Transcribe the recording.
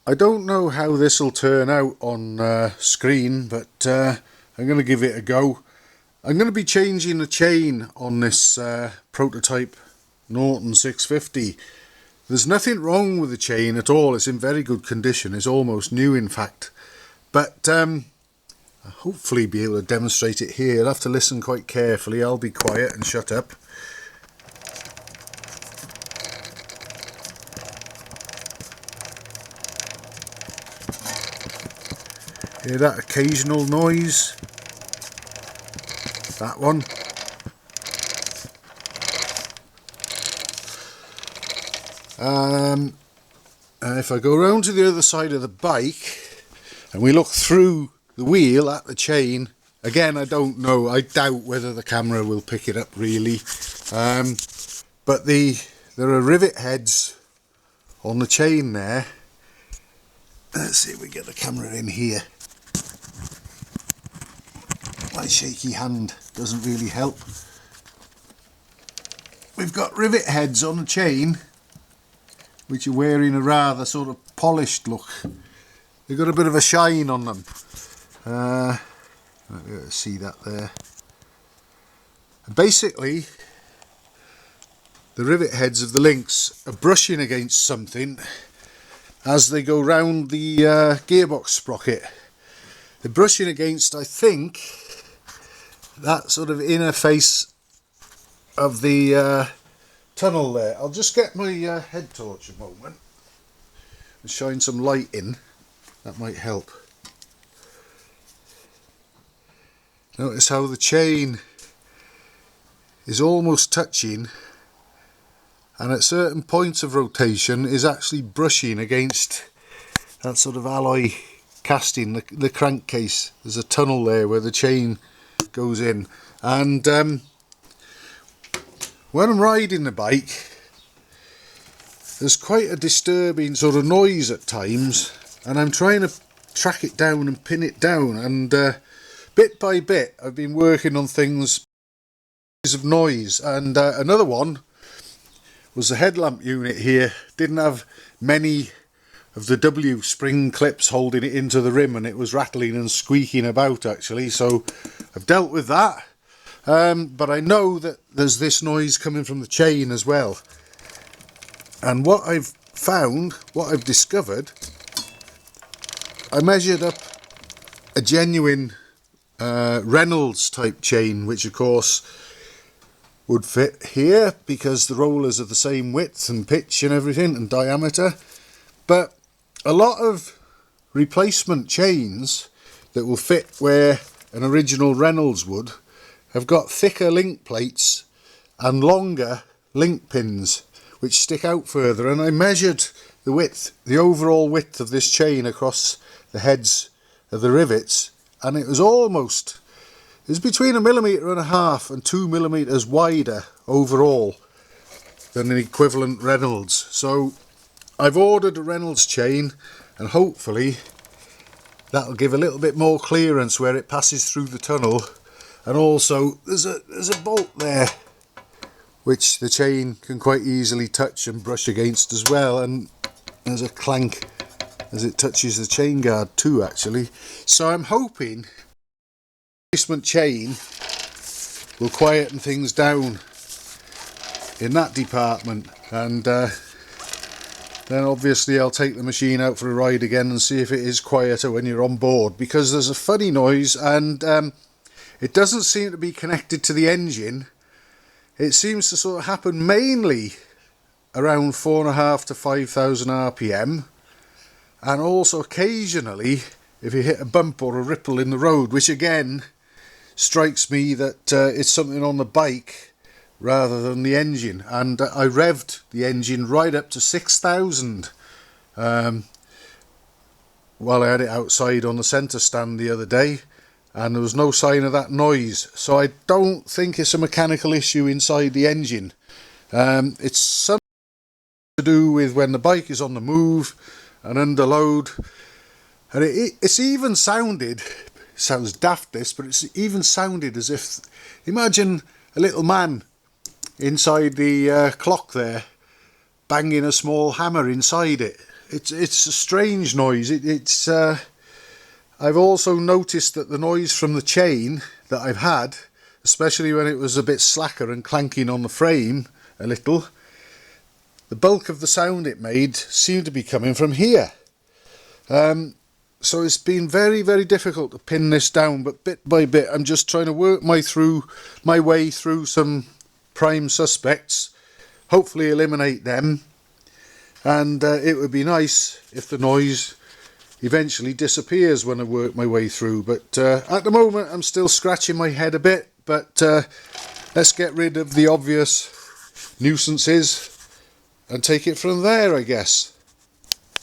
I don't know how this will turn out on screen, but I'm going to give it a go. I'm going to be changing the chain on this prototype Norton 650. There's nothing wrong with the chain at all. It's in very good condition. It's almost new, in fact. But I'll hopefully be able to demonstrate it here. I'll have to listen quite carefully. I'll be quiet and shut up. Hear that occasional noise? That one. If I go round to the other side of the bike and we look through the wheel at the chain, again, I don't know, I doubt whether the camera will pick it up really, but there are rivet heads on the chain there. Let's see if we get the camera in here. My shaky hand doesn't really help. We've got rivet heads on the chain which are wearing a rather sort of polished look. They've got a bit of a shine on them. Let's see that there. Basically, the rivet heads of the links are brushing against something as they go round the gearbox sprocket. They're brushing against, I think, that sort of inner face of the tunnel there. I'll just get my head torch a moment and shine some light in. That might help. Notice how the chain is almost touching, and at certain points of rotation is actually brushing against that sort of alloy casting, the crankcase. There's a tunnel there where the chain goes in, and when I'm riding the bike there's quite a disturbing sort of noise at times, and I'm trying to track it down and pin it down, and bit by bit I've been working on things of noise. And another one was the headlamp unit here. Didn't have many of the W spring clips holding it into the rim, and it was rattling and squeaking about actually, so I've dealt with that. But I know that there's this noise coming from the chain as well, and what I've found, what I've discovered, I measured up a genuine Reynolds type chain, which of course would fit here because the rollers are the same width and pitch and everything and diameter. But a lot of replacement chains that will fit where an original Reynolds would have got thicker link plates and longer link pins which stick out further, and I measured the width, the overall width of this chain across the heads of the rivets, and it was between 1.5 millimeters and 2 millimeters wider overall than an equivalent Reynolds. So I've ordered a Reynolds chain, and hopefully that'll give a little bit more clearance where it passes through the tunnel. And also there's a bolt there which the chain can quite easily touch and brush against as well, and there's a clank as it touches the chain guard too actually. So I'm hoping the replacement chain will quieten things down in that department, and then obviously I'll take the machine out for a ride again and see if it is quieter when you're on board, because there's a funny noise, and it doesn't seem to be connected to the engine. It seems to sort of happen mainly around 4.5 to 5,000 RPM, and also occasionally if you hit a bump or a ripple in the road, which again strikes me that it's something on the bike rather than the engine. And I revved the engine right up to 6,000 while I had it outside on the centre stand the other day, and there was no sign of that noise. So I don't think it's a mechanical issue inside the engine. It's something to do with when the bike is on the move and under load, and it's even sounded, sounds daft this, but it's even sounded as if, imagine a little man inside the clock there banging a small hammer inside it. it's a strange noise. I've also noticed that the noise from the chain that I've had, especially when it was a bit slacker and clanking on the frame a little, the bulk of the sound it made seemed to be coming from here. So it's been very, very difficult to pin this down, but bit by bit I'm just trying to work my way through some prime suspects, hopefully eliminate them, and it would be nice if the noise eventually disappears when I work my way through, but at the moment I'm still scratching my head a bit. But let's get rid of the obvious nuisances and take it from there, I guess.